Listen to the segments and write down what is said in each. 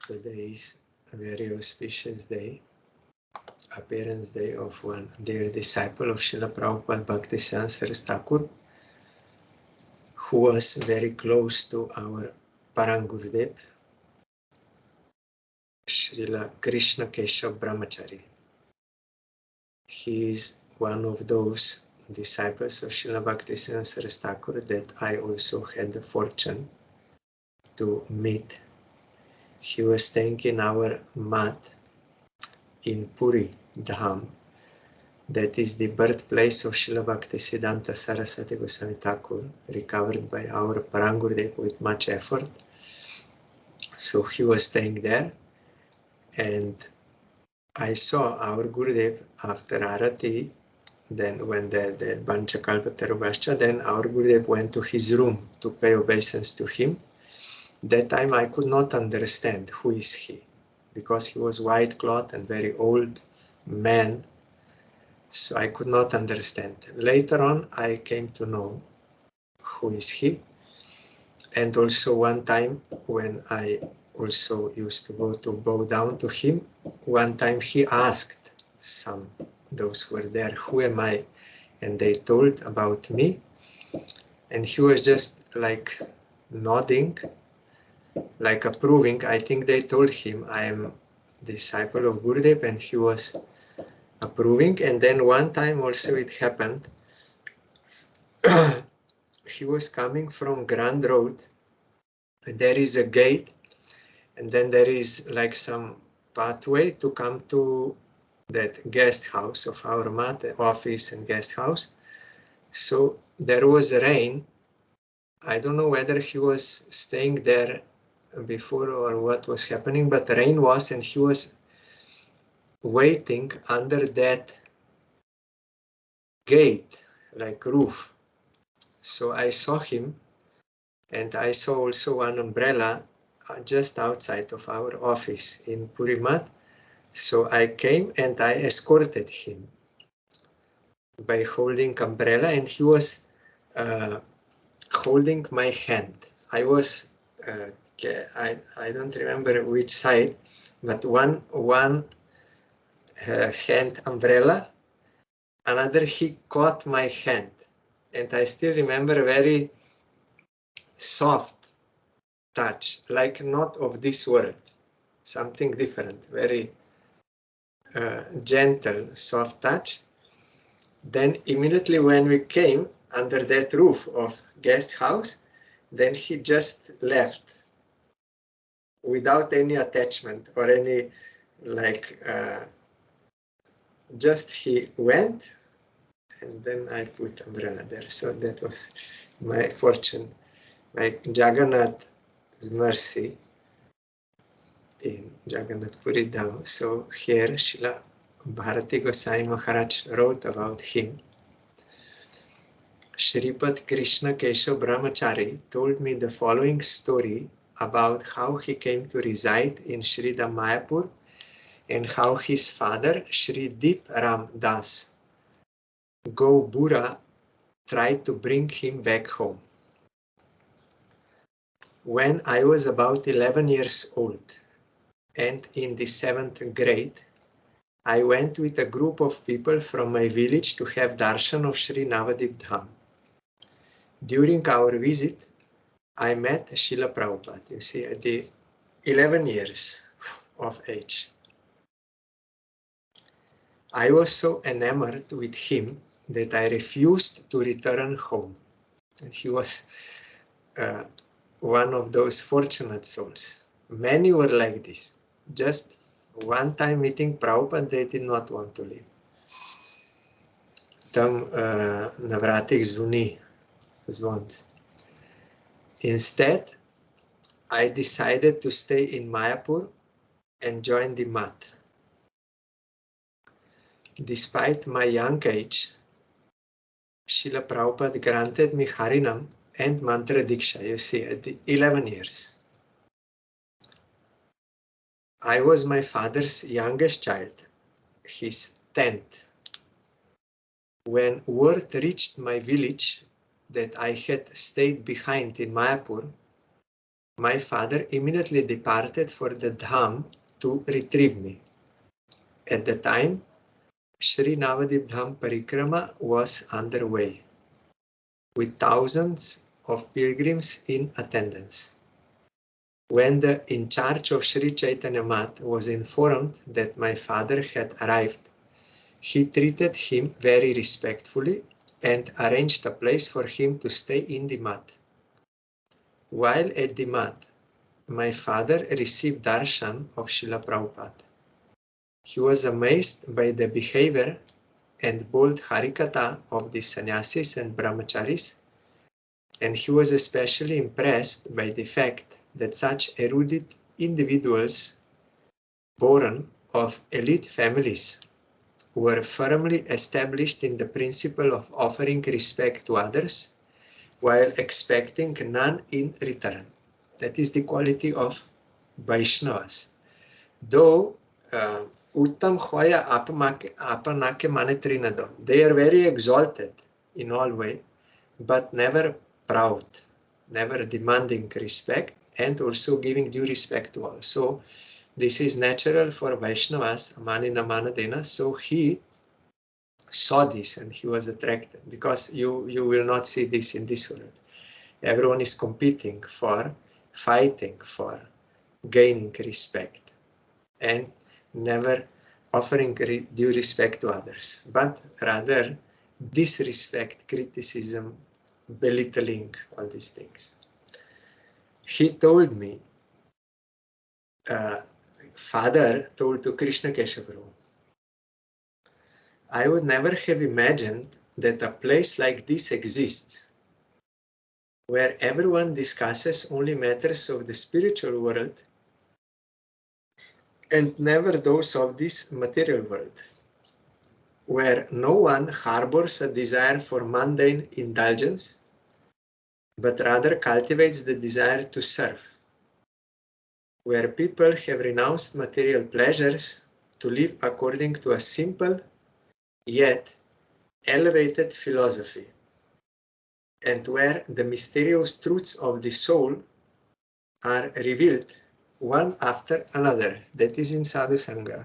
Today is a very auspicious day, appearance day of one dear disciple of Srila Prabhupada Bhaktisiddhanta Saraswati Thakur, who was very close to our Parang Gurudev, Srila Krishna Keshava Brahmacari. He is one of those disciples of Srila Bhaktisiddhanta Saraswati Thakur that I also had the fortune to meet. He was staying in our mat in Puri Dham, that is the birthplace of Srila Bhaktisiddhanta Saraswati Goswami Thakur, recovered by our Parang Gurudev with much effort. So he was staying there, and I saw our Gurudev after Arati. Then when the Banchakalpatarubhascha, then our Gurudev went to his room to pay obeisance to him. That time I could not understand who is he, because he was white cloth and very old man, so I could not understand. Later on I came to know who is he, and also one time when I also used to go to bow down to him, one time he asked those who were there, who am I? And they told about me, and he was just like nodding, like approving. I think they told him I am disciple of Gurudev, and he was approving. And then one time also it happened, he was coming from Grand Road, and there is a gate, and then there is like some pathway to come to that guest house of our mat, office and guest house. So there was rain. I don't know whether he was staying there before or what was happening, but rain was, and he was waiting under that gate, like roof. So I saw him, and I saw also one umbrella just outside of our office in Purimat. So I came and I escorted him by holding umbrella, and he was holding my hand. I was, I don't remember which side, but one hand umbrella, another he caught my hand, and I still remember very soft touch, like not of this world, something different, very gentle, soft touch. Then immediately when we came under that roof of guest house, then he just left without any attachment or any like, just he went, and then I put umbrella there. So that was my fortune, like Jagannath's mercy in Jagannath Puri Dham. So here Srila Bharati Gosai Maharaj wrote about him. Shripad Krishna Keshava Brahmacari told me the following story about how he came to reside in Sridham Mayapur and how his father, Shri Deep Ram Das Gobura, tried to bring him back home. When I was about 11 years old and in the 7th grade, I went with a group of people from my village to have darshan of Sri Navadip Dham. During our visit, I met Srila Prabhupada, you see, at the 11 years of age. I was so enamored with him that I refused to return home. And he was one of those fortunate souls. Many were like this. Just one time meeting Prabhupada, they did not want to leave. Tam navratih zvoni zvont. Instead, I decided to stay in Mayapur and join the mat. Despite my young age, Srila Prabhupada granted me Harinam and Mantra Diksha, you see, at the 11 years. I was my father's youngest child, his 10th. When word reached my village that I had stayed behind in Mayapur, my father immediately departed for the Dham to retrieve me. At the time, Sri Navadip Dham Parikrama was underway, with thousands of pilgrims in attendance. When the in charge of Sri Chaitanya Math was informed that my father had arrived, he treated him very respectfully and arranged a place for him to stay in the Math. While at the Math, my father received darshan of Srila Prabhupada. He was amazed by the behavior and bold harikatha of the sannyasis and brahmacharis, and he was especially impressed by the fact that such erudite individuals born of elite families were firmly established in the principle of offering respect to others while expecting none in return. That is the quality of Vaishnavas. Though Uttam Hoya Apanake Manetrinado, they are very exalted in all way, but never proud, never demanding respect, and also giving due respect to all. So this is natural for Vaishnavas, Manina Manadena. So he saw this and he was attracted, because you will not see this in this world. Everyone is competing for, fighting for, gaining respect, and never offering due respect to others, but rather disrespect, criticism, belittling, all these things. He told me, father told to Krishna Keshava, I would never have imagined that a place like this exists, where everyone discusses only matters of the spiritual world and never those of this material world, where no one harbors a desire for mundane indulgence, but rather cultivates the desire to serve, where people have renounced material pleasures to live according to a simple yet elevated philosophy, and where the mysterious truths of the soul are revealed one after another. That is in Sadhu Sangha.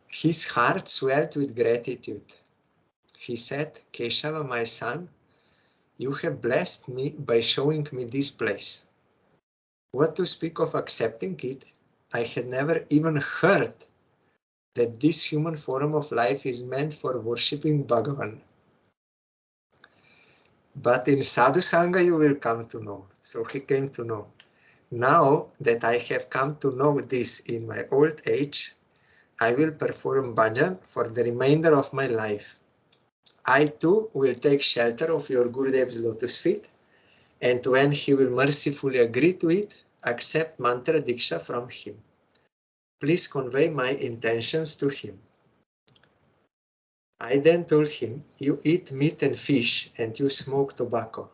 His heart swelled with gratitude. He said, Keshava, my son, you have blessed me by showing me this place. What to speak of accepting it? I had never even heard that this human form of life is meant for worshipping Bhagavan. But in Sadhu Sangha you will come to know. So he came to know. Now that I have come to know this in my old age, I will perform bhajan for the remainder of my life. I too will take shelter of your Gurudev's lotus feet, and when he will mercifully agree to it, accept mantra diksha from him. Please convey my intentions to him. I then told him, you eat meat and fish and you smoke tobacco.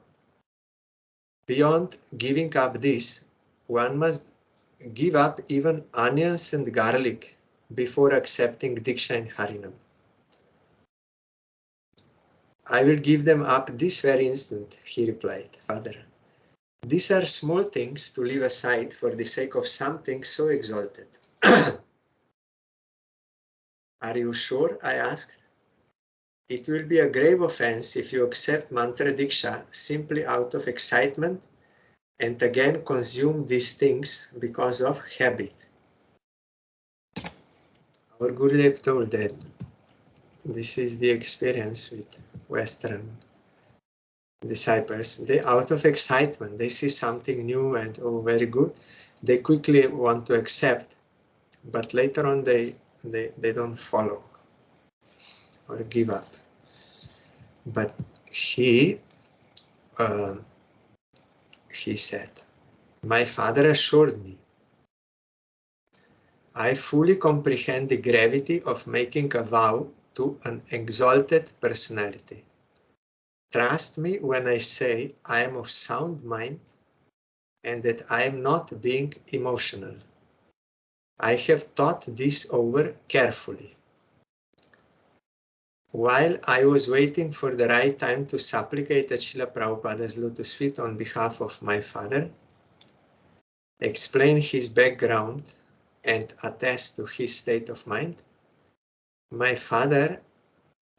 Beyond giving up this, one must give up even onions and garlic before accepting diksha in Harinam. I will give them up this very instant, he replied, Father. These are small things to leave aside for the sake of something so exalted. Are you sure? I asked. It will be a grave offense if you accept mantra diksha simply out of excitement and again consume these things because of habit. Our Gurudev told that this is the experience with Western disciples. They, out of excitement, they see something new and oh, very good. They quickly want to accept, but later on they don't follow or give up. But he said, my father assured me, I fully comprehend the gravity of making a vow to an exalted personality. Trust me when I say I am of sound mind and that I am not being emotional. I have thought this over carefully. While I was waiting for the right time to supplicate at Srila Prabhupada's lotus feet on behalf of my father, explain his background, and attest to his state of mind, my father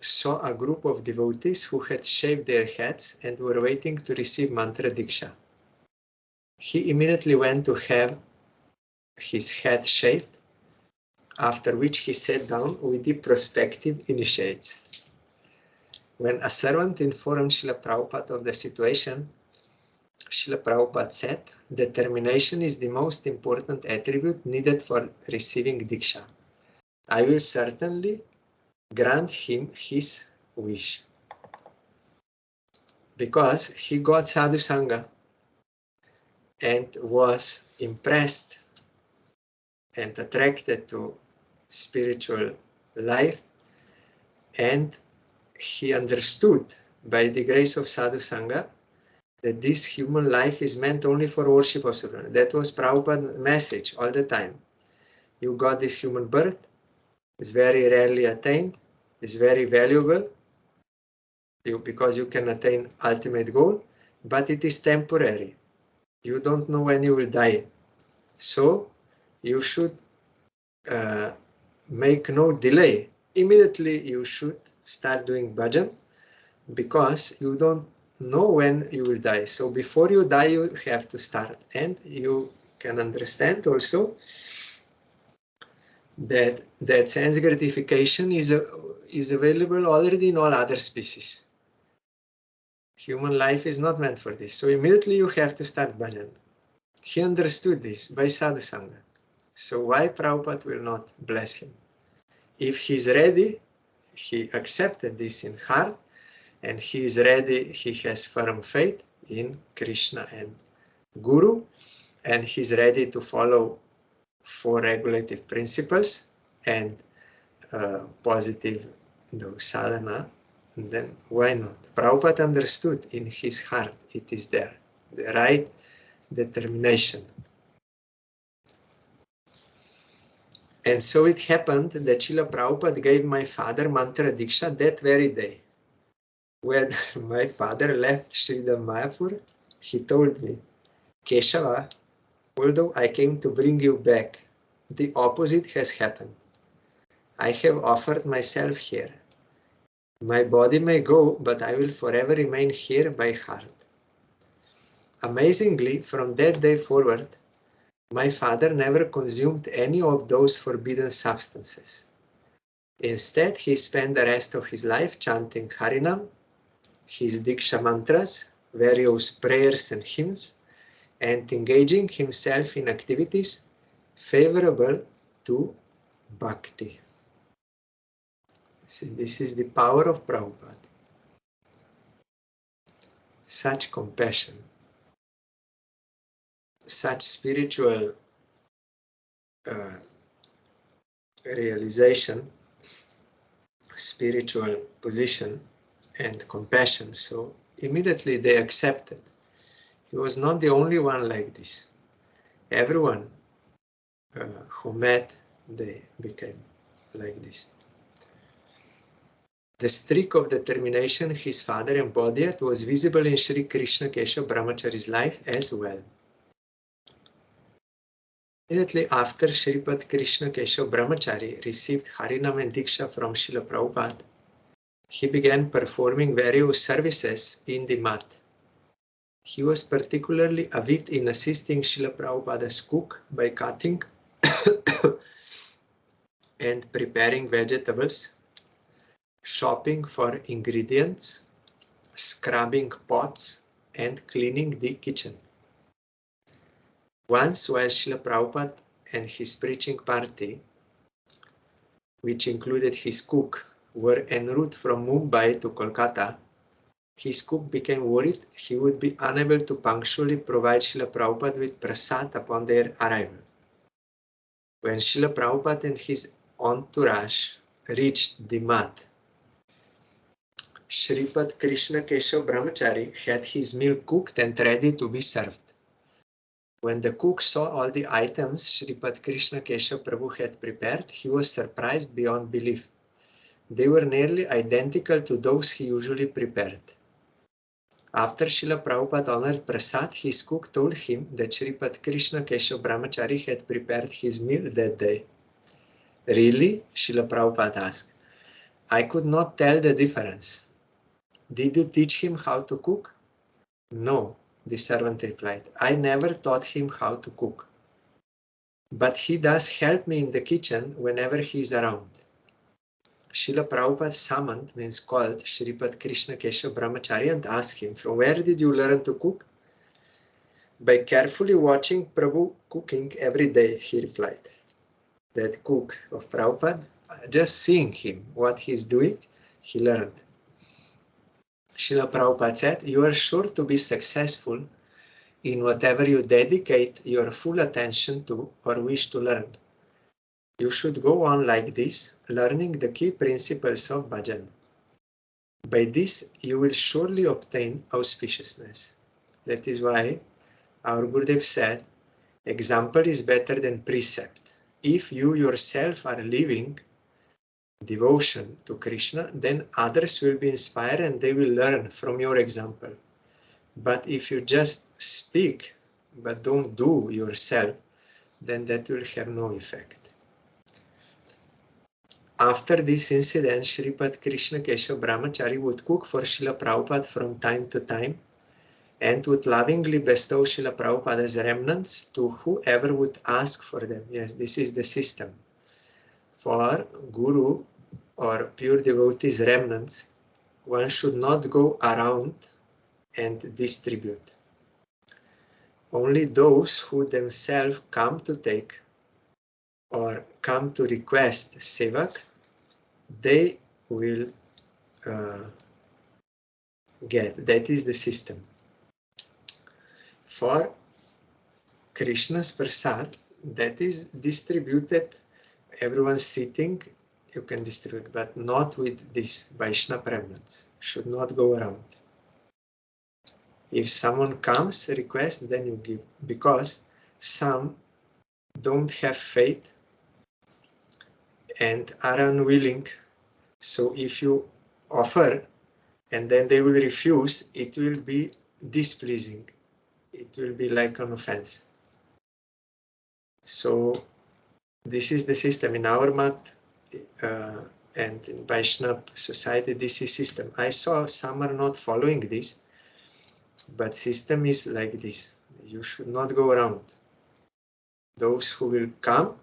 saw a group of devotees who had shaved their heads and were waiting to receive mantra diksha. He immediately went to have his head shaved, after which he sat down with the prospective initiates. When a servant informed Srila Prabhupada of the situation, Srila Prabhupada said, determination is the most important attribute needed for receiving diksha. I will certainly grant him his wish. Because he got sadhu sangha and was impressed and attracted to spiritual life, and he understood by the grace of sadhu sangha that this human life is meant only for worship of Srila. That was Prabhupada's message all the time. You got this human birth, it's very rarely attained, it's very valuable because you can attain ultimate goal, but it is temporary. You don't know when you will die. So you should make no delay. Immediately you should start doing bhajan because you don't know when you will die. So before you die, you have to start. And you can understand also that sense gratification is available already in all other species. Human life is not meant for this. So immediately you have to start bhajan. He understood this by sadhu sangha. So why Prabhupada will not bless him? If he's ready, he accepted this in heart, and he is ready, he has firm faith in Krishna and Guru, and he's ready to follow 4 regulative principles and positive sadhana, then why not? Prabhupada understood in his heart, it is there, the right determination. And so it happened that Srila Prabhupada gave my father mantra diksha that very day. When my father left Sridham Mayapur, he told me, Keshava, although I came to bring you back, the opposite has happened. I have offered myself here. My body may go, but I will forever remain here by heart. Amazingly, from that day forward, my father never consumed any of those forbidden substances. Instead, he spent the rest of his life chanting Harinam, his Diksha mantras, various prayers and hymns, and engaging himself in activities favorable to bhakti. See, this is the power of Prabhupada. Such compassion, such spiritual realization, spiritual position, and compassion. So immediately they accepted. He was not the only one like this. Everyone who met, they became like this. The streak of determination his father embodied was visible in Sri Krishna Keshava Brahmacari's life as well. Immediately after Sripad Krishna Keshava Brahmacari received Harinam and Diksha from Srila Prabhupada, he began performing various services in the mat. He was particularly avid in assisting Srila Prabhupada's cook by cutting and preparing vegetables, shopping for ingredients, scrubbing pots, and cleaning the kitchen. Once, while Srila Prabhupada and his preaching party, which included his cook, were en route from Mumbai to Kolkata, his cook became worried he would be unable to punctually provide Srila Prabhupada with prasad upon their arrival. When Srila Prabhupada and his entourage reached the mat, Sripad Krishna Keshava Brahmacari had his meal cooked and ready to be served. When the cook saw all the items Sripad Krishna Keshava Prabhu had prepared, he was surprised beyond belief. They were nearly identical to those he usually prepared. After Srila Prabhupada honored Prasad, his cook told him that Sripad Krishna Keshava Brahmacari had prepared his meal that day. Really? Srila Prabhupada asked. I could not tell the difference. Did you teach him how to cook? No, the servant replied. I never taught him how to cook. But he does help me in the kitchen whenever he is around. Srila Prabhupada summoned, means called, Sripad Krishna Keshava Brahmacari and asked him, from where did you learn to cook? By carefully watching Prabhu cooking every day, he replied. That cook of Prabhupada, just seeing him, what he's doing, he learned. Srila Prabhupada said, you are sure to be successful in whatever you dedicate your full attention to or wish to learn. You should go on like this, learning the key principles of bhajan. By this, you will surely obtain auspiciousness. That is why our Gurudev said, example is better than precept. If you yourself are living devotion to Krishna, then others will be inspired and they will learn from your example. But if you just speak, but don't do yourself, then that will have no effect. After this incident, Sripad Krishna Keshava Brahmacari would cook for Srila Prabhupada from time to time and would lovingly bestow Srila Prabhupada's remnants to whoever would ask for them. Yes, this is the system. For Guru or pure devotees' remnants, one should not go around and distribute. Only those who themselves come to take or come to request sevak, they will get. That is the system. For Krishna's prasad, that is distributed, everyone sitting, you can distribute, but not with these Vaishnava remnants. Should not go around. If someone comes, request, then you give, because some don't have faith and are unwilling. So if you offer and then they will refuse, it will be displeasing. It will be like an offense. So this is the system in our mat and in Vaishnava society. This is system. I saw some are not following this, but system is like this. You should not go around. Those who will come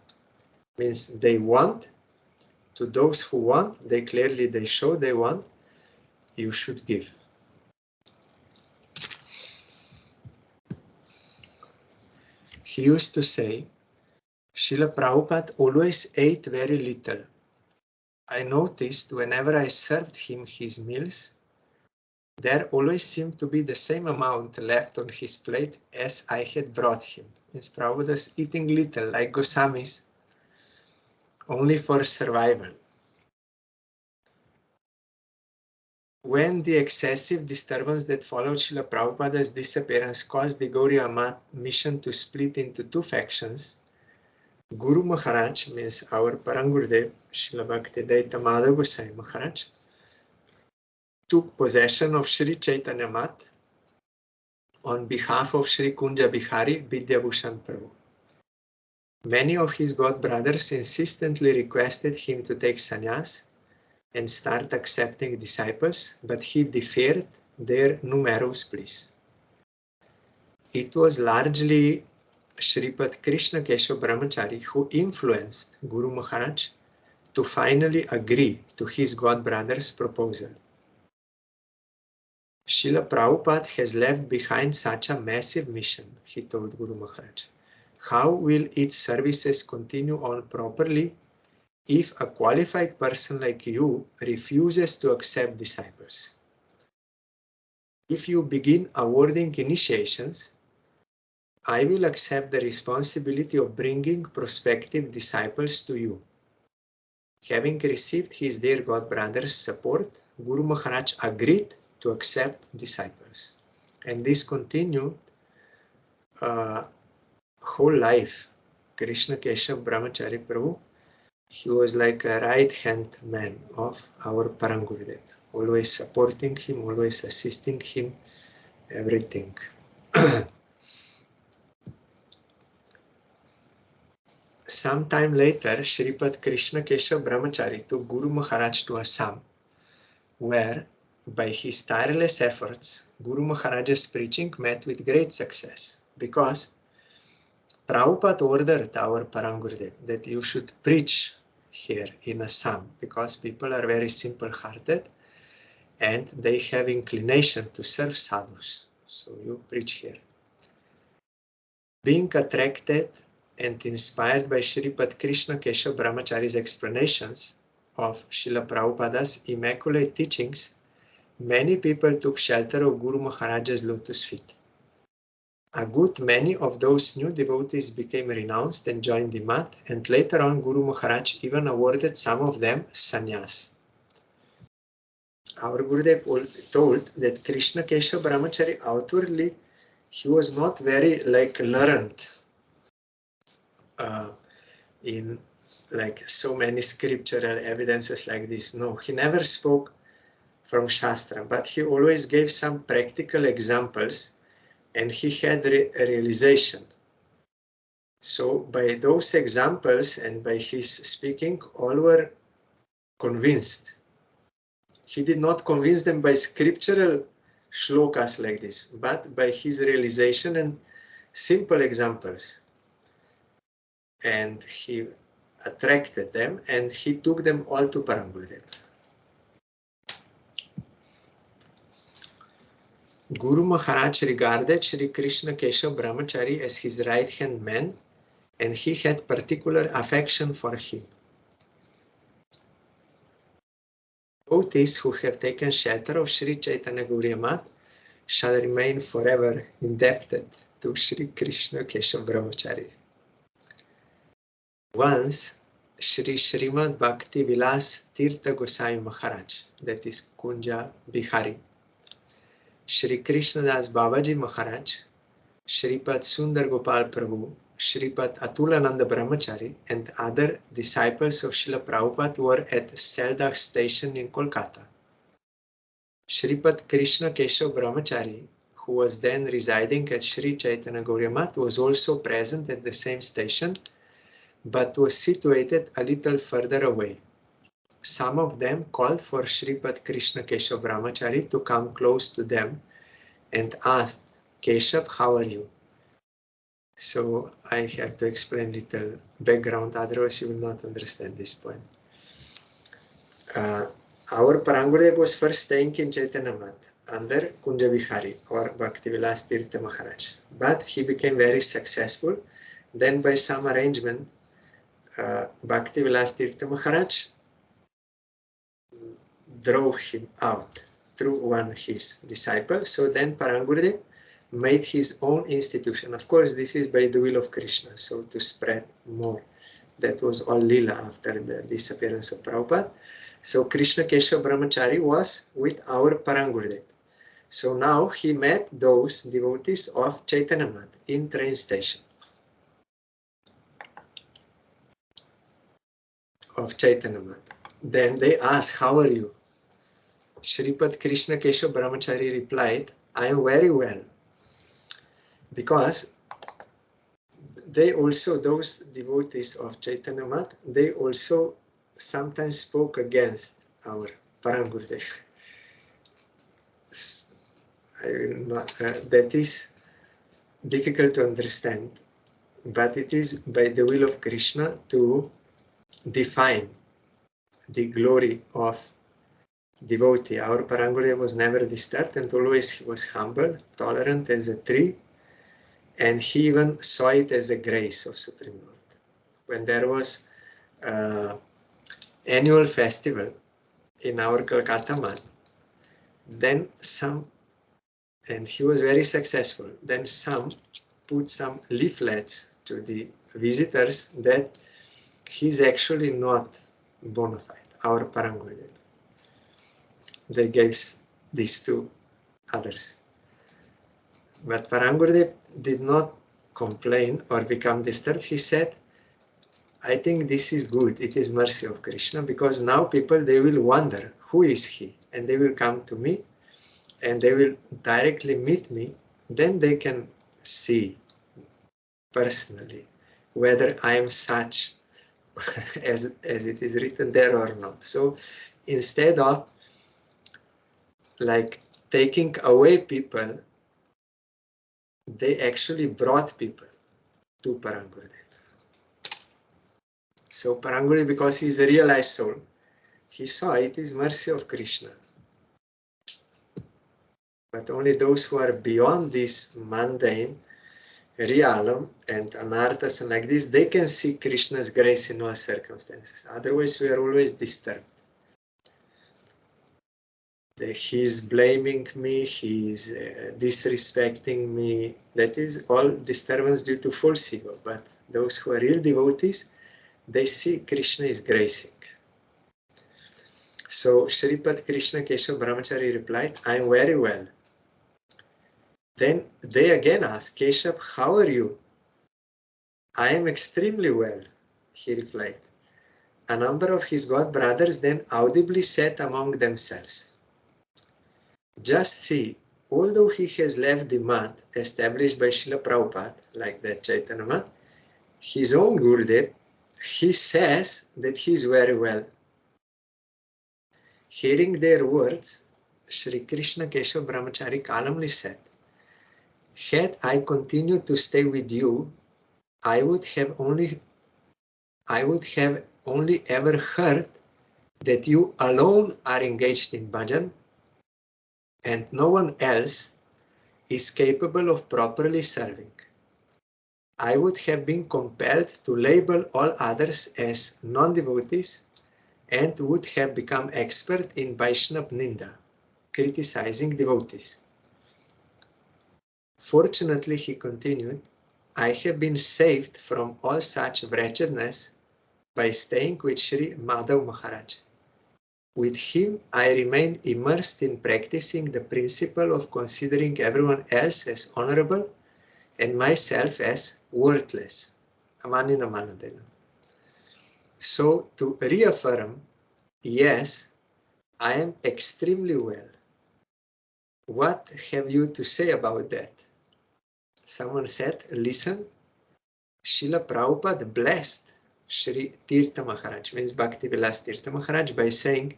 means they want. To those who want, they clearly they show they want. You should give. He used to say, Srila Prabhupada always ate very little. I noticed whenever I served him his meals, there always seemed to be the same amount left on his plate as I had brought him. Means Prabhupada is eating little, like Goswamis, only for survival. When the excessive disturbance that followed Srila Prabhupada's disappearance caused the Gauriya Math mission to split into two factions, Guru Maharaj, means our Parangurudev, Srila Bhaktivedanta Madhav Gosai Maharaj, took possession of Sri Chaitanya Math on behalf of Sri Kunja Bihari Vidyabhushan Prabhu. Many of his god brothers insistently requested him to take sannyas and start accepting disciples, but he deferred their numerous pleas. It was largely Sripad Krishna Keshava Brahmacari who influenced Guru Maharaj to finally agree to his god brother's proposal. Srila Prabhupada has left behind such a massive mission, he told Guru Maharaj. How will its services continue on properly if a qualified person like you refuses to accept disciples? If you begin awarding initiations, I will accept the responsibility of bringing prospective disciples to you. Having received his dear god brother's support, Guru Maharaj agreed to accept disciples. And this continued whole life. Krishna Keshava Brahmacari Prabhu He was like a right-hand man of our Parangurudev, always supporting him, always assisting him, everything. Sometime later, Sripad Krishna Keshava Brahmacari took Guru Maharaj to Assam, where, by his tireless efforts, Guru Maharaj's preaching met with great success, because Prabhupada ordered our Parangurudev that you should preach here in Assam, because people are very simple-hearted and they have inclination to serve sadhus. So you preach here. Being attracted and inspired by Sripad Krishna Keshava Brahmacari's explanations of Srila Prabhupada's immaculate teachings, many people took shelter of Guru Maharaj's lotus feet. A good many of those new devotees became renounced and joined the mat, and later on Guru Maharaj even awarded some of them sannyas. Our Gurudev told that Krishna Keshava Brahmacari outwardly he was not very learned in so many scriptural evidences like this. No, he never spoke from Shastra, but he always gave some practical examples, and he had a realization. So by those examples and by his speaking, all were convinced. He did not convince them by scriptural shlokas like this, but by his realization and simple examples. And he attracted them, and he took them all to Parangurudev. Guru Maharaj regarded Sri Krishna Keshava Brahmacari as his right-hand man, and he had particular affection for him. Devotees who have taken shelter of Sri Chaitanya Gauriya Mat shall remain forever indebted to Sri Krishna Keshava Brahmacari. Once, Sri Srimad Bhakti Vilas Tirtha Gosai Maharaj, that is Kunja Bihari, Sri Krishna Das Babaji Maharaj, Sripad Sundar Gopal Prabhu, Sripad Atulananda Brahmachari, and other disciples of Srila Prabhupada were at Seldah station in Kolkata. Sripad Krishna Keshava Brahmachari, who was then residing at Sri Chaitanya Gauriya Mat, was also present at the same station, but was situated a little further away. Some of them called for Sripad Krishna Keshava Brahmachari to come close to them and asked, "Keshav, how are you?" So I have to explain a little background, otherwise you will not understand this point. Our Parangurudev was first staying in Chaitanya Mat under Kunja Bihari or Bhaktivilas Tirtha Maharaj, but he became very successful. Then by some arrangement, Bhaktivilas Tirtha Maharaj drove him out through one of his disciples. So then Parangurudev made his own institution. Of course, this is by the will of Krishna, so to spread more. That was all Lila after the disappearance of Prabhupada. So Krishna Keshava Brahmachari was with our Parangurudev. So now he met those devotees of Chaitanya Mat in train station of Chaitanya Mat. Then they asked, "How are you?" Sripad Krishna Keshava Brahmachari replied, "I am very well." Because they also, those devotees of Chaitanya Mat, they also sometimes spoke against our Parangurudev. I will not, that is difficult to understand, but it is by the will of Krishna to define the glory of devotee. Our Parangurudev was never disturbed, and always he was humble, tolerant as a tree, and he even saw it as a grace of Supreme Lord. When there was annual festival in our Kolkata Mat, then some, and he was very successful, then some put some leaflets to the visitors that he's actually not bona fide, our Parangurudev. They gave this to others. But Parangurudev did not complain or become disturbed. He said, I think this is good. It is mercy of Krishna, because now people, they will wonder, who is he? And they will come to me and they will directly meet me. Then they can see personally whether I am such as it is written there or not. So instead of like taking away people, they actually brought people to Parangurudev. So Parangurudev, because he is a realized soul, he saw it is mercy of Krishna. But only those who are beyond this mundane realm and anarthas and like this, they can see Krishna's grace in all circumstances. Otherwise, we are always disturbed. He's blaming me, he's disrespecting me. That is all disturbance due to false ego. But those who are real devotees, they see Krishna is gracing. So Shripad Krishna Keshava Brahmacari replied, I am very well. Then they again asked, Keshava, how are you? I am extremely well, he replied. A number of his god brothers then audibly said among themselves, just see, although he has left the mat established by Srila Prabhupada, like that Chaitanya mat, his own Gurudev, he says that he is very well. Hearing their words, Sri Krishna Keshava Brahmacari calmly said, had I continued to stay with you, I would have only ever heard that you alone are engaged in bhajan and no one else is capable of properly serving. I would have been compelled to label all others as non-devotees and would have become expert in Vaishnava Ninda, criticizing devotees. Fortunately, he continued, I have been saved from all such wretchedness by staying with Sri Madhav Maharaj. With him, I remain immersed in practicing the principle of considering everyone else as honorable and myself as worthless. Amanina Manadena. So to reaffirm, yes, I am extremely well. What have you to say about that? Someone said, listen, Srila Prabhupada blessed Sri Tirtha Maharaj, means Bhakti Vilas Tirtha Maharaj, by saying,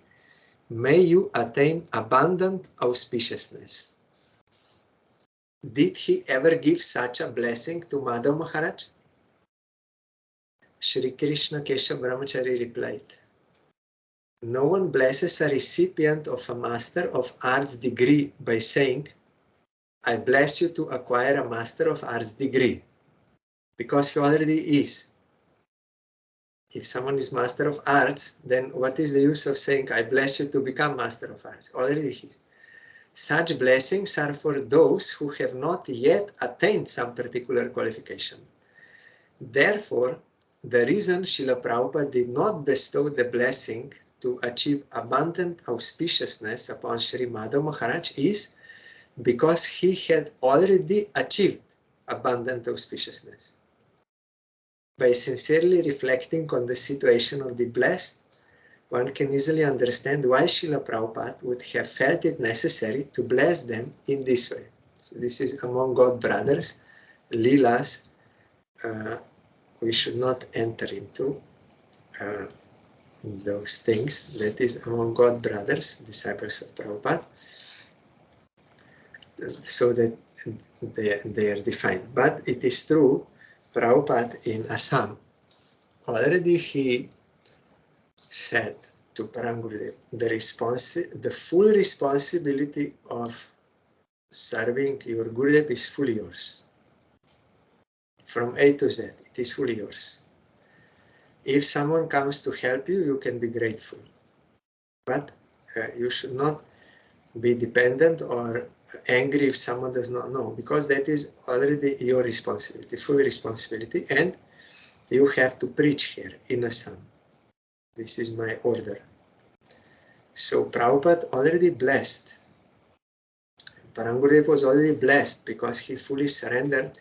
may you attain abundant auspiciousness. Did he ever give such a blessing to Madhav Maharaj? Sri Krishna Keshava Brahmacari replied, no one blesses a recipient of a Master of Arts degree by saying, I bless you to acquire a Master of Arts degree, because he already is. If someone is Master of Arts, then what is the use of saying, I bless you to become Master of Arts? Already he. Such blessings are for those who have not yet attained some particular qualification. Therefore, the reason Srila Prabhupada did not bestow the blessing to achieve abundant auspiciousness upon Sri Madhav Maharaj is because he had already achieved abundant auspiciousness. By sincerely reflecting on the situation of the blessed, one can easily understand why Srila Prabhupada would have felt it necessary to bless them in this way. So this is among God brothers, Leelas, we should not enter into those things. That is among God brothers, disciples of Prabhupada, so that they are defined. But it is true, Prabhupada in Assam, already he said to Parangurudev, the full responsibility of serving your Gurudev is fully yours. From A to Z, it is fully yours. If someone comes to help you, you can be grateful. But you should not be dependent or angry if someone does not know, because that is already your responsibility, full responsibility, and you have to preach here in Assam. This is my order. So Prabhupada already blessed. Parangurudev was already blessed because he fully surrendered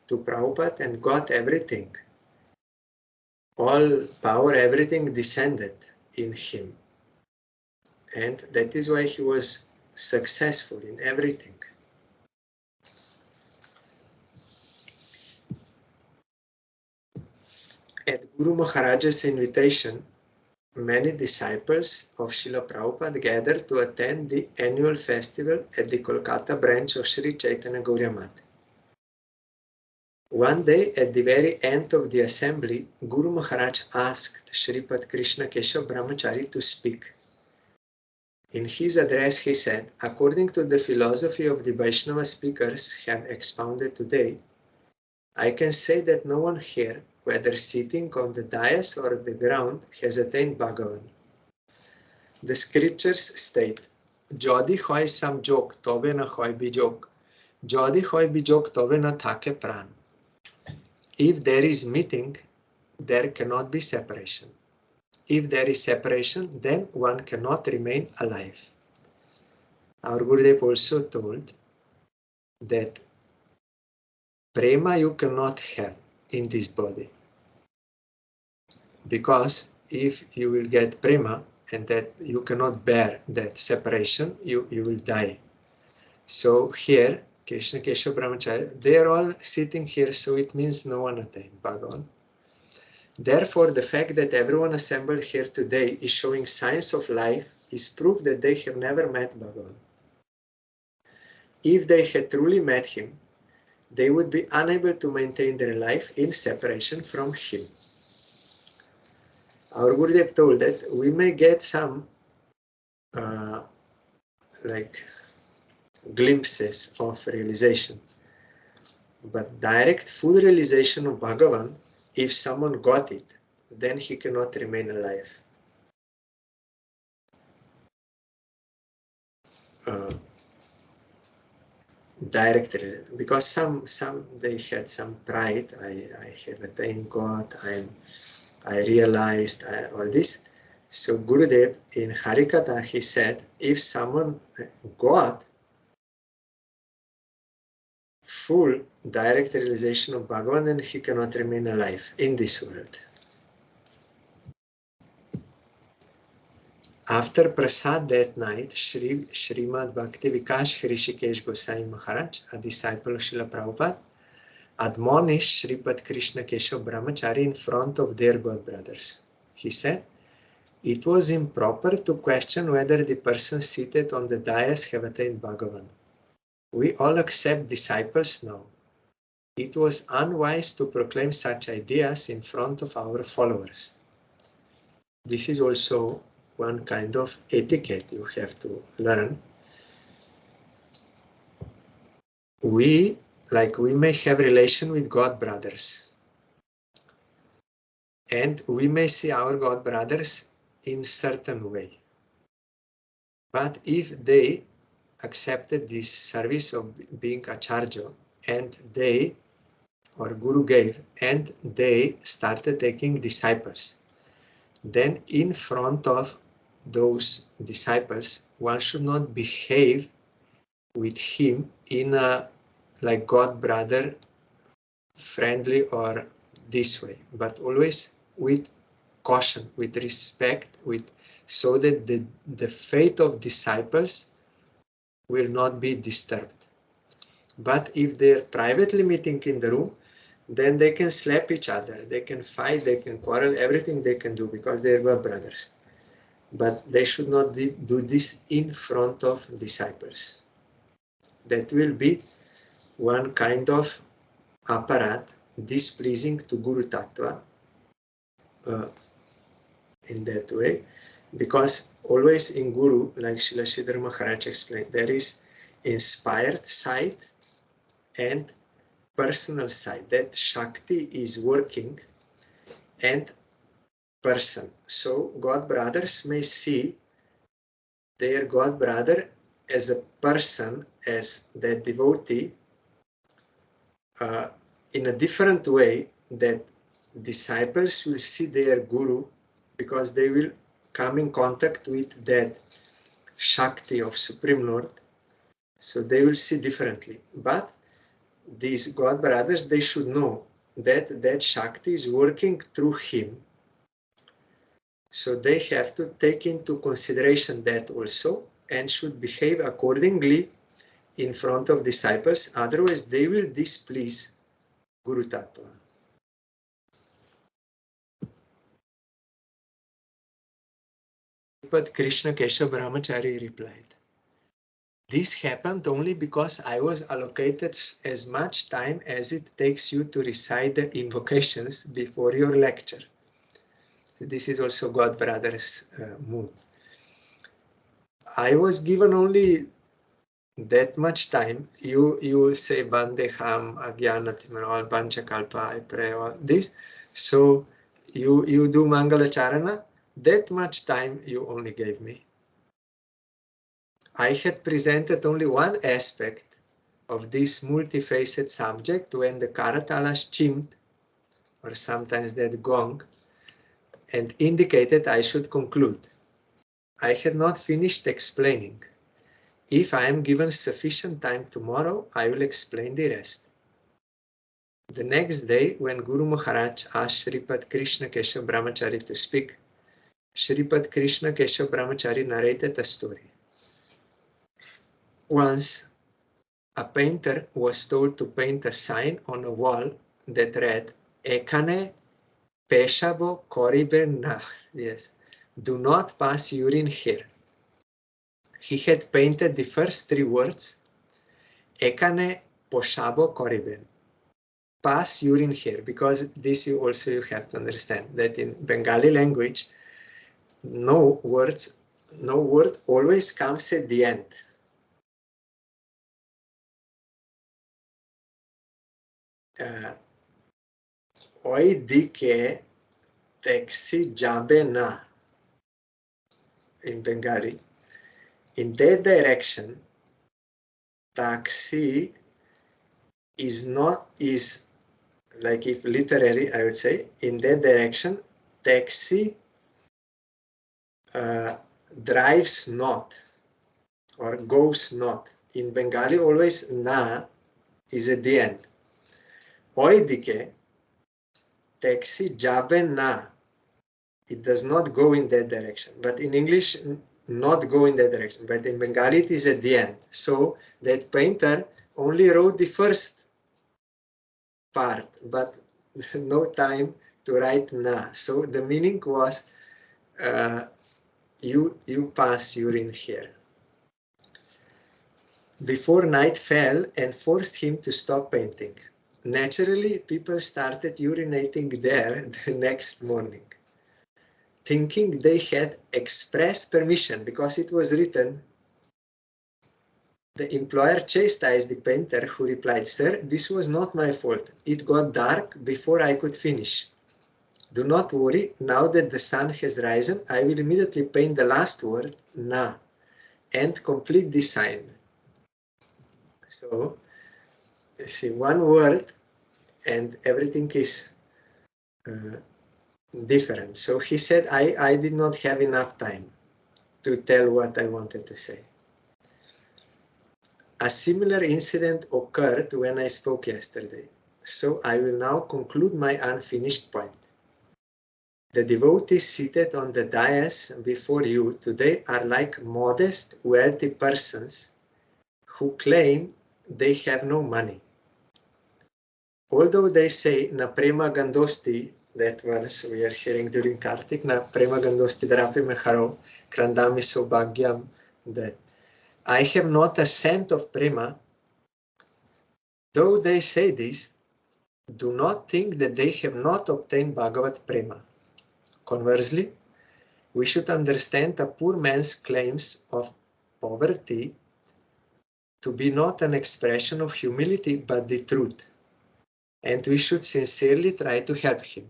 to Prabhupada and got everything. all power, everything descended in him. And that is why he was successful in everything. At Guru Maharaj's invitation, many disciples of Srila Prabhupada gathered to attend the annual festival at the Kolkata branch of Sri Chaitanya Gauriya Math. One day, at the very end of the assembly, Guru Maharaj asked Sripad Krishna Keshava Brahmacari to speak. In his address, he said, according to the philosophy of the Vaishnava speakers have expounded today, I can say that no one here, whether sitting on the dais or the ground, has attained Bhagavan. The scriptures state, Jodi hoy samjog, tobe na hoy bijog. Jodi hoy bijog, tobe na thake pran. If there is meeting, there cannot be separation. If there is separation, then one cannot remain alive. Our Gurudev also told that prema you cannot have in this body. Because if you will get prema and that you cannot bear that separation, you will die. So here, Krishna Keshava Brahmacari, they are all sitting here, so it means no one attained Bhagavan. Therefore, the fact that everyone assembled here today is showing signs of life is proof that they have never met Bhagavan. If they had truly met him, they would be unable to maintain their life in separation from him. Our Gurudev told that we may get some glimpses of realization, but direct full realization of Bhagavan, if someone got it, then he cannot remain alive. Directly, because some they had some pride. I have attained God. I realized all this. So Gurudev in Harikatha he said, if someone got full direct realization of Bhagavan, then he cannot remain alive in this world. After Prasad that night, Srimad Bhakti Vikas Hrishikesh Gosai Maharaj, a disciple of Srila Prabhupada, admonished Sripad Krishna Keshava Brahmacari in front of their god brothers. He said, it was improper to question whether the person seated on the dais have attained Bhagavan. We all accept disciples now. It was unwise to proclaim such ideas in front of our followers. This is also one kind of etiquette you have to learn. We may have relation with God brothers, and we may see our God brothers in certain way. But if they accepted this service of being acharya, and they, or Guru gave, and they started taking disciples, then in front of those disciples, one should not behave with him in a like God brother friendly or this way, but always with caution, with respect, so that the fate of disciples will not be disturbed. But if they're privately meeting in the room, then they can slap each other, they can fight, they can quarrel, everything they can do because they're God brothers. But they should not do this in front of disciples. That will be one kind of apparat displeasing to Guru Tattva in that way, because always in Guru, like Srila Sridhar Maharaj explained, there is inspired side and personal side. That Shakti is working and person. So God brothers may see their God brother as a person, as the devotee, in a different way that disciples will see their Guru, because they will come in contact with that Shakti of Supreme Lord. So they will see differently. But these God brothers, they should know that Shakti is working through him. So they have to take into consideration that also and should behave accordingly in front of disciples, otherwise they will displease Guru Tattva. But Krishna Keshava Brahmacari replied, this happened only because I was allocated as much time as it takes you to recite the invocations before your lecture. So this is also God Brother's mood. I was given only that much time. You say Bandeham, Agyanatimara, Banchakalpa, I pray, all this. So you do Mangala Charana. That much time you only gave me. I had presented only one aspect of this multifaceted subject when the Karatalas chimed, or sometimes that gong, and indicated I should conclude. I had not finished explaining. If I am given sufficient time tomorrow, I will explain the rest. The next day, when Guru Maharaj asked Sripad Krishna Keshava Brahmacari to speak, Sripad Krishna Keshava Brahmacari narrated a story. Once, a painter was told to paint a sign on a wall that read, Ekane Peshabo Koribe Na. Yes, do not pass urine here. He had painted the first three words, Ekane Poshabo Koriben. Pass urine here, because this you have to understand that in Bengali language, no word always comes at the end. Oi dike taxi jabe na. In Bengali, in that direction, taxi is like, if literally I would say, in that direction, taxi drives not or goes not. In Bengali, always na is at the end. Oidike, taxi jabe na. It does not go in that direction. But in English, not go in that direction. But in Bengali, it is at the end. So that painter only wrote the first part, but no time to write na. So the meaning was, you pass urine here. Before night fell and forced him to stop painting. Naturally, people started urinating there the next morning, thinking they had express permission because it was written. The employer chastised the painter, who replied, Sir, this was not my fault. It got dark before I could finish. Do not worry, now that the sun has risen, I will immediately paint the last word, na, and complete the sign. So, see, one word and everything is different. So he said, I did not have enough time to tell what I wanted to say. A similar incident occurred when I spoke yesterday. So I will now conclude my unfinished point. The devotees seated on the dais before you today are like modest, wealthy persons who claim they have no money. Although they say, Na prema gandosti, that verse we are hearing during Kartik, Na prema gandosti drapi mecharo, krandami sobhagyam, that I have not a cent of prema. Though they say this, do not think that they have not obtained Bhagavat prema. Conversely, we should understand a poor man's claims of poverty to be not an expression of humility but the truth, and we should sincerely try to help him.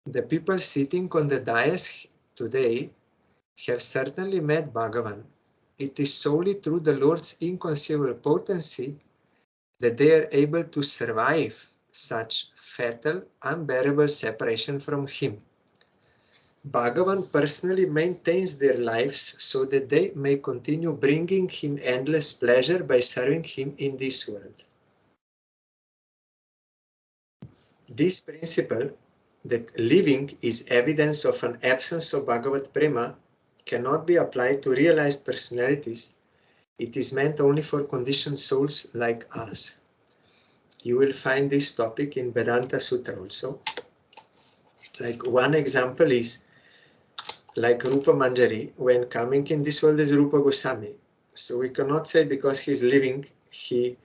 The people sitting on the dais today have certainly met Bhagavan. It is solely through the Lord's inconceivable potency that they are able to survive such fatal, unbearable separation from him. Bhagavan personally maintains their lives so that they may continue bringing him endless pleasure by serving him in this world. This principle that living is evidence of an absence of Bhagavat Prema cannot be applied to realized personalities. It is meant only for conditioned souls like us. You will find this topic in Vedanta Sutra also. Like one example is like Rupa Manjari, when coming in this world is Rupa Goswami. So we cannot say because he's living, he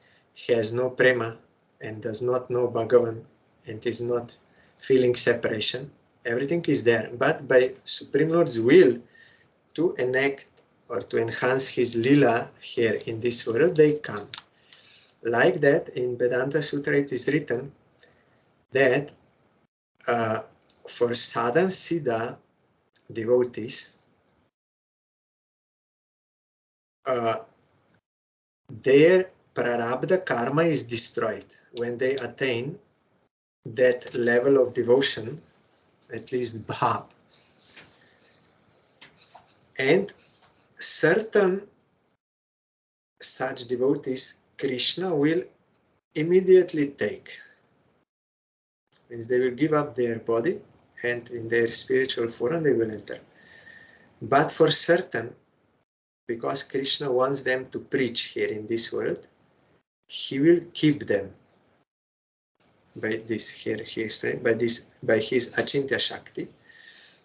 has no prema and does not know Bhagavan and is not feeling separation. Everything is there, but by Supreme Lord's will to enact or to enhance his lila here in this world, they come. Like that, in Vedanta Sutra it is written that for sadhan siddha devotees, their prarabdha karma is destroyed when they attain that level of devotion, at least bhav. And certain such devotees, Krishna will immediately take. Means they will give up their body and in their spiritual form they will enter. But for certain, because Krishna wants them to preach here in this world, he will keep them by this, here he explained, by his Achintya Shakti.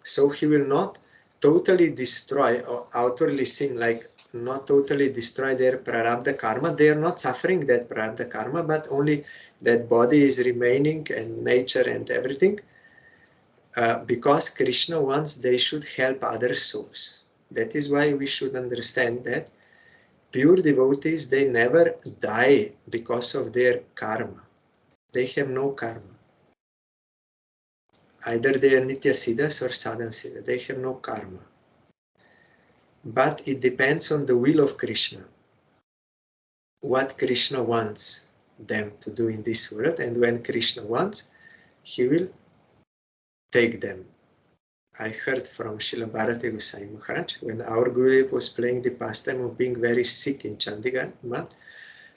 So he will not totally destroy or outwardly seem like not totally destroy their prarabdha karma. They are not suffering that prarabdha karma, but only that body is remaining and nature and everything. Because Krishna wants they should help other souls. That is why we should understand that pure devotees, they never die because of their karma. They have no karma. Either they are Nitya Siddhas or Sadhan Siddha. They have no karma. But it depends on the will of Krishna. What Krishna wants them to do in this world. And when Krishna wants, he will take them. I heard from Srila Bharati Goswami Maharaj when our Gurudev was playing the pastime of being very sick in Chandigarh.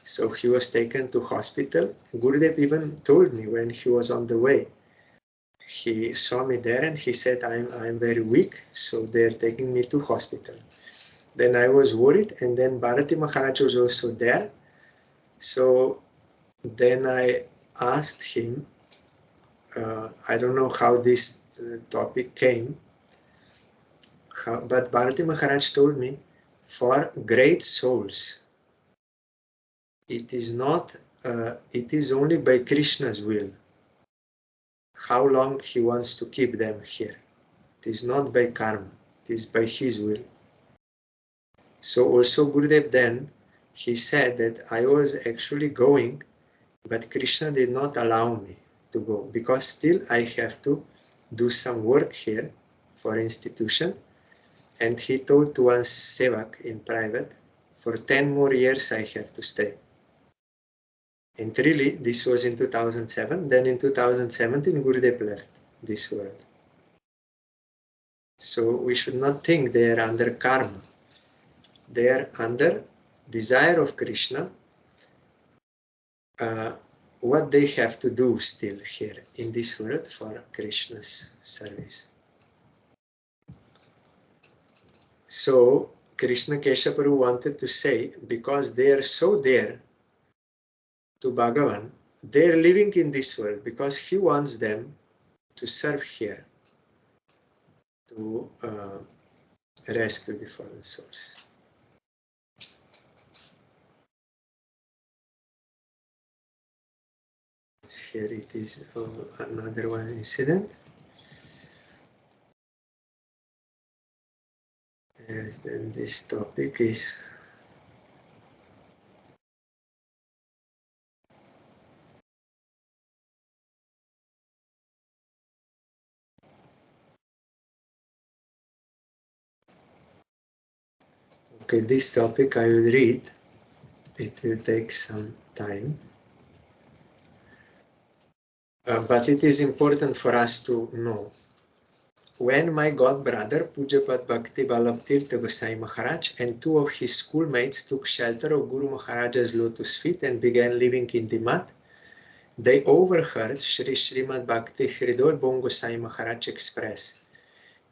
So he was taken to hospital. Gurudev even told me when he was on the way. He saw me there and he said, I'm very weak, so they're taking me to hospital. Then I was worried, and then Bharati Maharaj was also there. So then I asked him, I don't know how this topic came, but Bharati Maharaj told me, for great souls, it is not, it is only by Krishna's will how long he wants to keep them here. It is not by karma, it is by his will. So also Gurudev then, he said that I was actually going, but Krishna did not allow me to go, because still I have to do some work here for institution. And he told to one sevak in private, for 10 more years I have to stay. And really, this was in 2007. Then in 2017, Gurudev left this world. So we should not think they are under karma. They are under desire of Krishna, what they have to do still here in this world for Krishna's service. So Krishna Keshava wanted to say, because they are so dear to Bhagavan, they are living in this world because he wants them to serve here, to rescue the fallen souls. Here it is another one incident. Yes, then this topic is okay. This topic I will read. It will take some time, but it is important for us to know. When my god brother Pujapad Bhakti Vallabh Tirtha Gosai Maharaj and two of his schoolmates took shelter of Guru Maharaj's lotus feet and began living in the mud, they overheard Shri Srimad Bhakti Hridol Bon Gosai Maharaj express,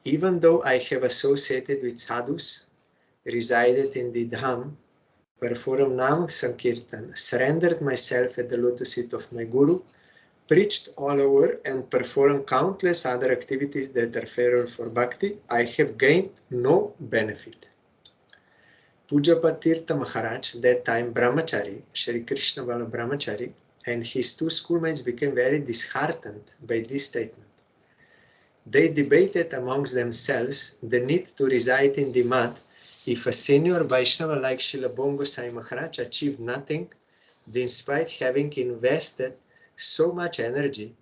even though I have associated with sadhus, resided in the Dham, performed Nam Sankirtan, surrendered myself at the lotus feet of my Guru, preached all over, and performed countless other activities that are fairer for Bhakti, I have gained no benefit. Pujapatirtha Maharaj, that time Brahmacari, Shri Krishna Bala Brahmacari, and his two schoolmates became very disheartened by this statement. They debated amongst themselves the need to reside in the mat if a senior Vaishnava like Srila Bon Gosai Maharaj achieved nothing, despite having invested so much energy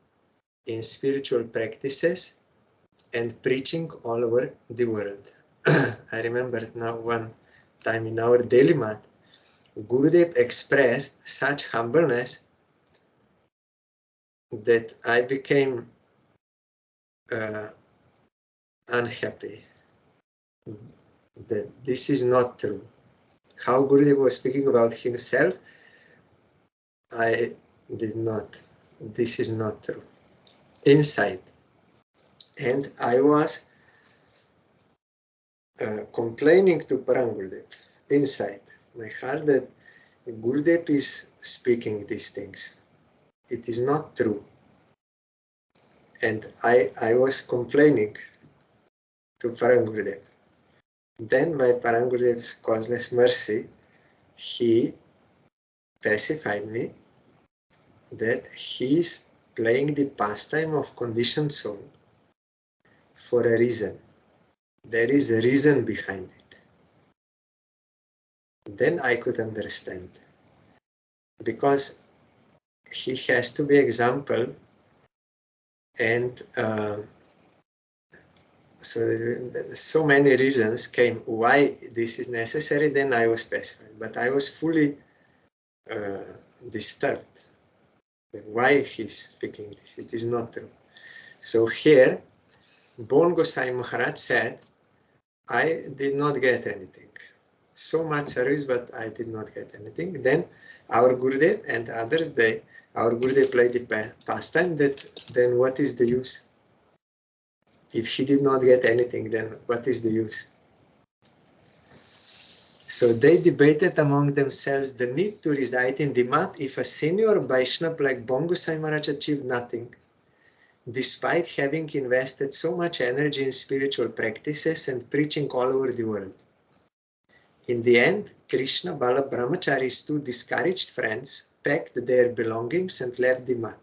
in spiritual practices and preaching all over the world. I remember now one time in our daily mat, Gurudev expressed such humbleness that I became unhappy. That this is not true. How Gurudev was speaking about himself, I did not. This is not true. Inside. And I was complaining to Param Gurudev inside my heart that Gurudev is speaking these things. It is not true. And I was complaining to Param Gurudev. Then by Param Gurudev's causeless mercy, he pacified me that he is playing the pastime of conditioned soul for a reason. There is a reason behind it. Then I could understand. Because he has to be example, and so many reasons came why this is necessary. Then I was pacified, but I was fully disturbed. Why he's speaking this? It is not true. So here, Bon Gosai Maharaj said, I did not get anything. So much service, but I did not get anything. Then our Gurudev and others, our Gurudev played the pastime. Then what is the use? If he did not get anything, then what is the use? So they debated among themselves the need to reside in the mat if a senior Vaishnava like Bon Gosai Maharaj achieved nothing, despite having invested so much energy in spiritual practices and preaching all over the world. In the end, Krishna Bala Brahmachari's two discouraged friends packed their belongings and left the mat.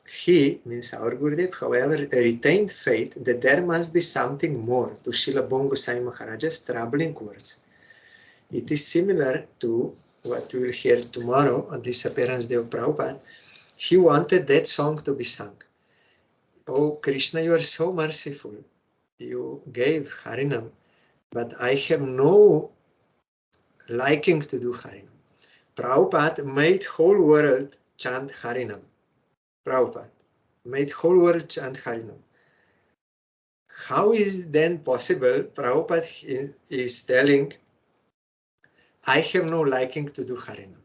He, means our Gurudev, however, retained faith that there must be something more to Srila Bon Gosai Maharaj's troubling words. It is similar to what we will hear tomorrow on this appearance day of Prabhupada. He wanted that song to be sung. Oh Krishna, you are so merciful. You gave Harinam, but I have no liking to do Harinam. Prabhupada made whole world chant Harinam. Prabhupada made whole world chant Harinam. How is it then possible? Prabhupada is telling, I have no liking to do Harinam.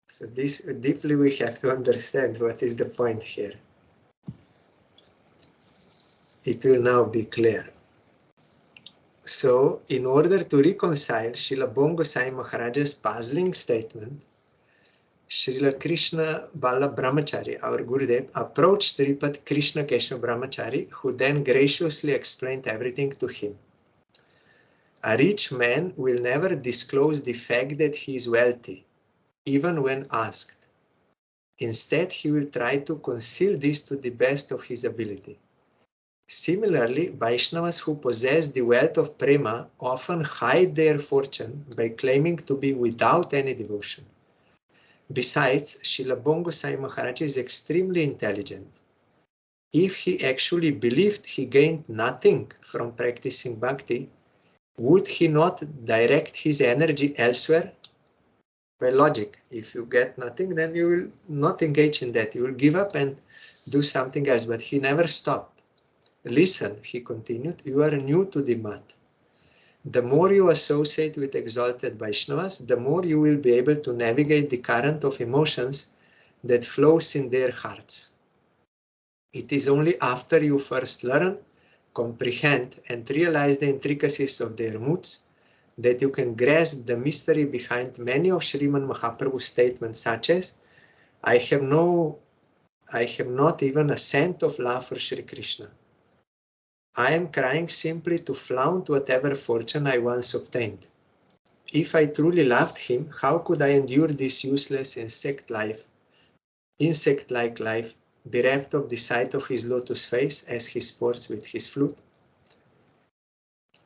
So this deeply we have to understand what is the point here. It will now be clear. So in order to reconcile Srila Bon Gosai Maharaj's puzzling statement, Srila Krishna Bala Brahmacari, our Gurudev, approached Sripad Krishna Keshava Brahmacari, who then graciously explained everything to him. A rich man will never disclose the fact that he is wealthy, even when asked. Instead, he will try to conceal this to the best of his ability. Similarly, Vaishnavas who possess the wealth of prema often hide their fortune by claiming to be without any devotion. Besides, Srila Bon Gosai Maharaj is extremely intelligent. If he actually believed he gained nothing from practicing bhakti, would he not direct his energy elsewhere? By logic, if you get nothing, then you will not engage in that. You will give up and do something else. But he never stopped. Listen, he continued, you are new to the mat. The more you associate with exalted Vaishnavas, the more you will be able to navigate the current of emotions that flows in their hearts. It is only after you first learn, comprehend, and realize the intricacies of their moods that you can grasp the mystery behind many of Sriman Mahaprabhu's statements, such as, I have not even a cent of love for Sri Krishna. I am crying simply to flaunt whatever fortune I once obtained. If I truly loved him, how could I endure this useless insect-like life, bereft of the sight of his lotus face as he sports with his flute?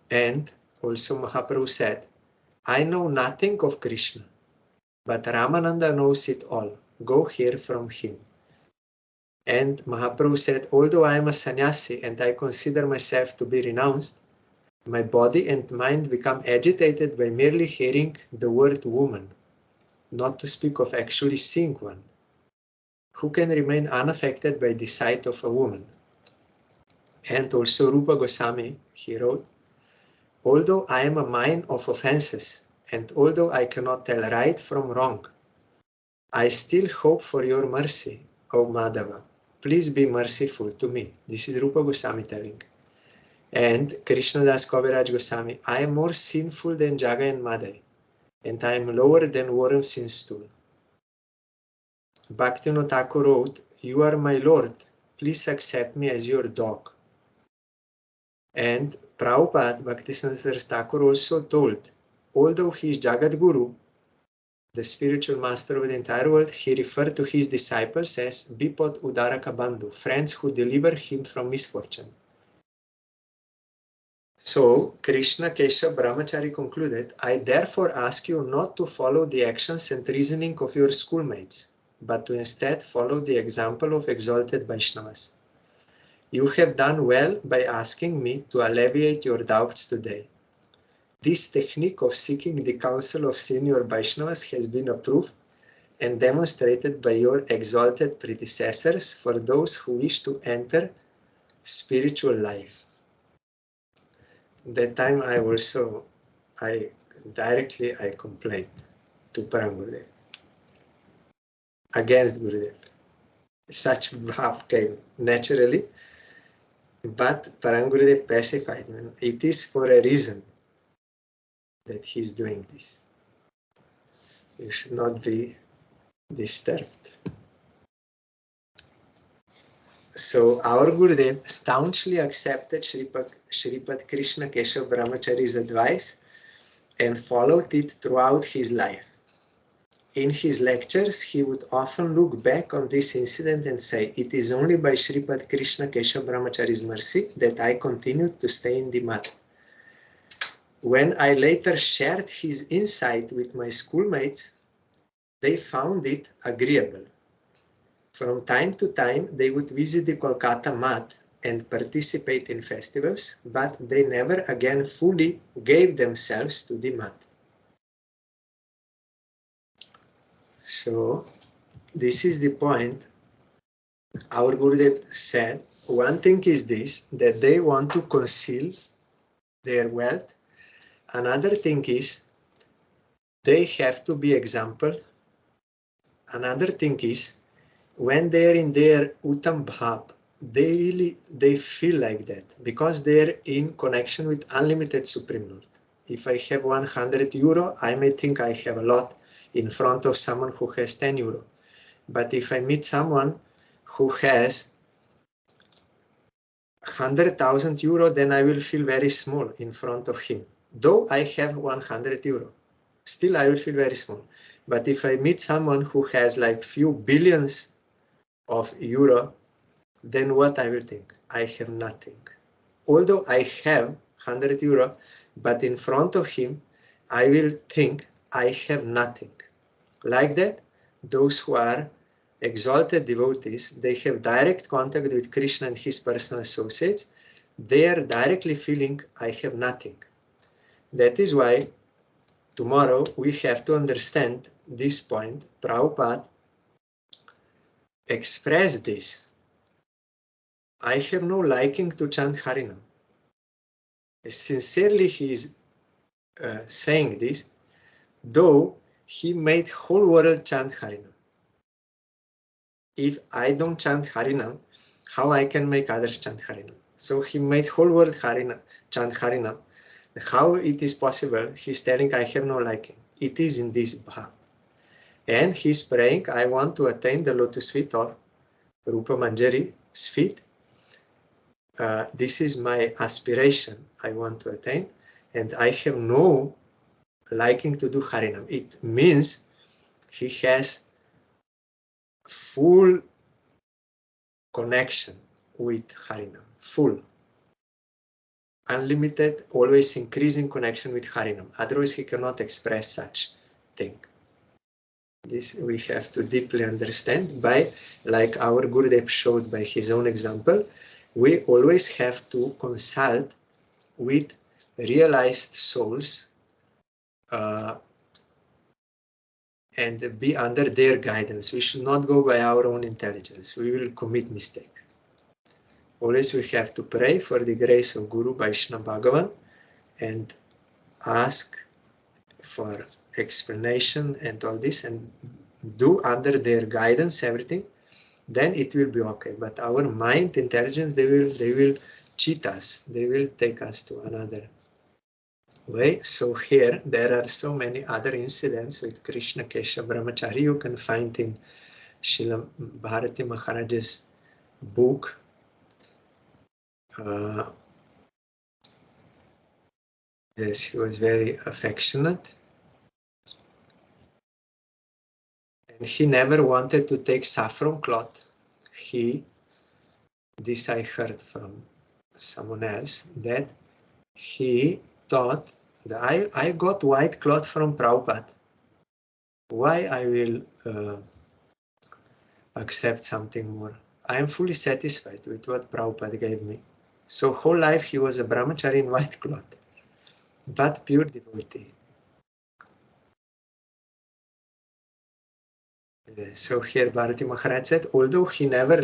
And also Mahaprabhu said, I know nothing of Krishna, but Ramananda knows it all. Go hear from him. And Mahaprabhu said, although I am a sannyasi and I consider myself to be renounced, my body and mind become agitated by merely hearing the word woman, not to speak of actually seeing one. Who can remain unaffected by the sight of a woman? And also Rupa Goswami, he wrote, although I am a mine of offenses, and although I cannot tell right from wrong, I still hope for your mercy, O Madhava. Please be merciful to me. This is Rupa Goswami telling. And Krishna Das Kaviraj Goswami, I am more sinful than Jaga and Madai, and I am lower than worms in stool. Bhaktivinoda Thakur wrote, you are my Lord, please accept me as your dog. And Prabhupada, Bhaktisiddhanta Thakur also told, although he is Jagat Guru, the spiritual master of the entire world, he referred to his disciples as Bipod Udaraka Bandhu, friends who deliver him from misfortune. So, Krishna Keshava Brahmacari concluded, I therefore ask you not to follow the actions and reasoning of your schoolmates, but to instead follow the example of exalted Vaishnavas. You have done well by asking me to alleviate your doubts today. This technique of seeking the counsel of senior Vaishnavas has been approved and demonstrated by your exalted predecessors for those who wish to enter spiritual life. That time I complained to Param Gurudev against Gurudev. Such bhav came naturally, but Param Gurudev pacified me. It is for a reason that he is doing this. You should not be disturbed. So our Gurudev staunchly accepted Sripad Krishna Keshava Brahmacari's advice and followed it throughout his life. In his lectures, he would often look back on this incident and say, it is only by Sripad Krishna Keshava Brahmacari's mercy that I continued to stay in the mud. When I later shared his insight with my schoolmates, they found it agreeable. From time to time, they would visit the Kolkata Math and participate in festivals, but they never again fully gave themselves to the Math. So, this is the point. Our Gurudev said, one thing is this, that they want to conceal their wealth. Another thing is, they have to be example. Another thing is, when they're in their Uttam Bhav, they feel like that because they're in connection with unlimited Supreme Lord. If I have 100 euro, I may think I have a lot in front of someone who has 10 euro. But if I meet someone who has 100,000 euro, then I will feel very small in front of him. Though I have 100 euro, still I will feel very small. But if I meet someone who has like few billions of euro, then what I will think? I have nothing. Although I have 100 euro, but in front of him, I will think I have nothing. Like that, those who are exalted devotees, they have direct contact with Krishna and his personal associates. They are directly feeling I have nothing. That is why tomorrow we have to understand this point. Prabhupada expressed this. I have no liking to chant Harinam. Sincerely he is saying this, though he made whole world chant Harinam. if I don't chant Harinam, how I can make others chant Harinam? So he made whole world Harinam, chant Harinam. How it is possible? He's telling, I have no liking. It is in this bhav. And he's praying, I want to attain the lotus feet of Rupa Manjari's feet. This is my aspiration I want to attain. And I have no liking to do Harinam. It means he has full connection with Harinam. Full. Unlimited, always increasing connection with Harinam. Otherwise, he cannot express such thing. This we have to deeply understand by, like our Gurudev showed by his own example, we always have to consult with realized souls and be under their guidance. We should not go by our own intelligence. We will commit mistake. Always we have to pray for the grace of Guru Vaishnava Bhagavan and ask for explanation and all this and do under their guidance everything, then it will be okay. But our mind, intelligence, they will cheat us. They will take us to another way. So here there are so many other incidents with Krishna, Keshava, Brahmacari you can find in Srila Bharati Maharaj's book. Yes, he was very affectionate. And he never wanted to take saffron cloth. This I heard from someone else, that he thought that I got white cloth from Prabhupada. Why I will accept something more? I am fully satisfied with what Prabhupada gave me. So whole life he was a brahmachari in white cloth, but pure devotee. So here Bharati Maharaj said, although he never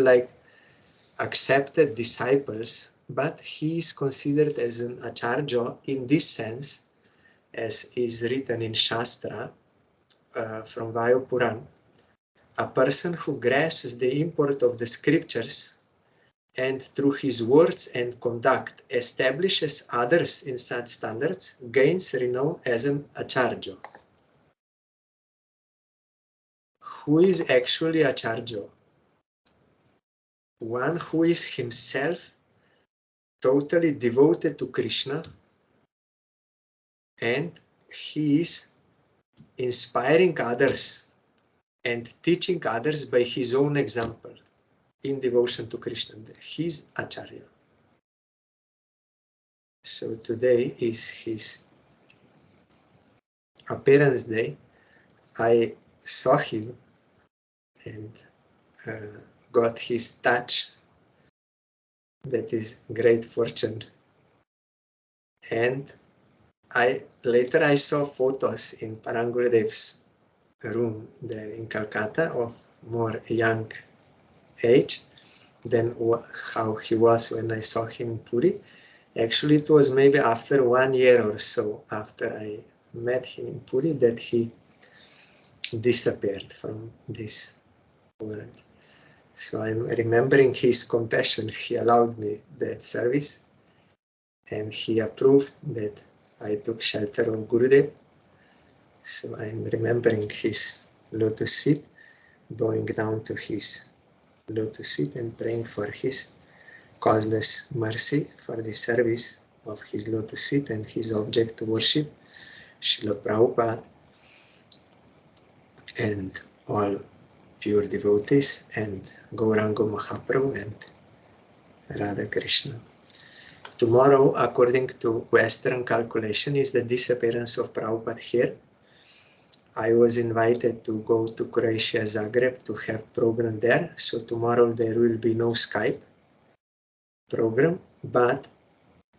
accepted disciples, but he is considered as an acharya in this sense, as is written in Shastra from Vayu Puran, a person who grasps the import of the scriptures and through his words and conduct establishes others in such standards gains renown as an acharya. Who is actually acharya? One who is himself totally devoted to Krishna and he is inspiring others and teaching others by his own example in devotion to Krishna. He's Acharya. So today is his appearance day. I saw him and got his touch. That is great fortune. And later I saw photos in Parangurudev's room there in Calcutta of more young age than how he was when I saw him in Puri. Actually, it was maybe after 1 year or so after I met him in Puri that he disappeared from this world. So I'm remembering his compassion. He allowed me that service and he approved that I took shelter of Gurudev. So I'm remembering his lotus feet, bowing down to his lotus feet and praying for his causeless mercy for the service of his lotus feet and his object to worship, Srila Prabhupada, and all pure devotees, and Gauranga Mahaprabhu and Radha Krishna. Tomorrow, according to Western calculation, is the disappearance of Prabhupada here. I was invited to go to Croatia, Zagreb, to have program there. So tomorrow there will be no Skype program, but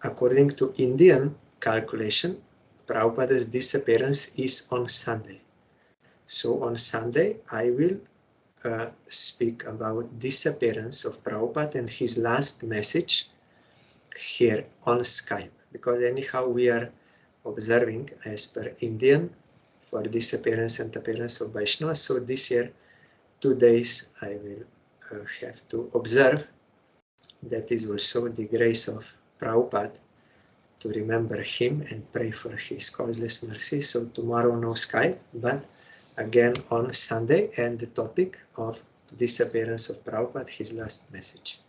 according to Indian calculation, Prabhupada's disappearance is on Sunday. So on Sunday, I will speak about disappearance of Prabhupada and his last message here on Skype, because anyhow we are observing as per Indian for disappearance and appearance of Vaishnava. So this year, 2 days I will have to observe. That is also the grace of Prabhupada, to remember him and pray for his causeless mercy. So tomorrow no Skype, but again on Sunday, and the topic of disappearance of Prabhupada, his last message.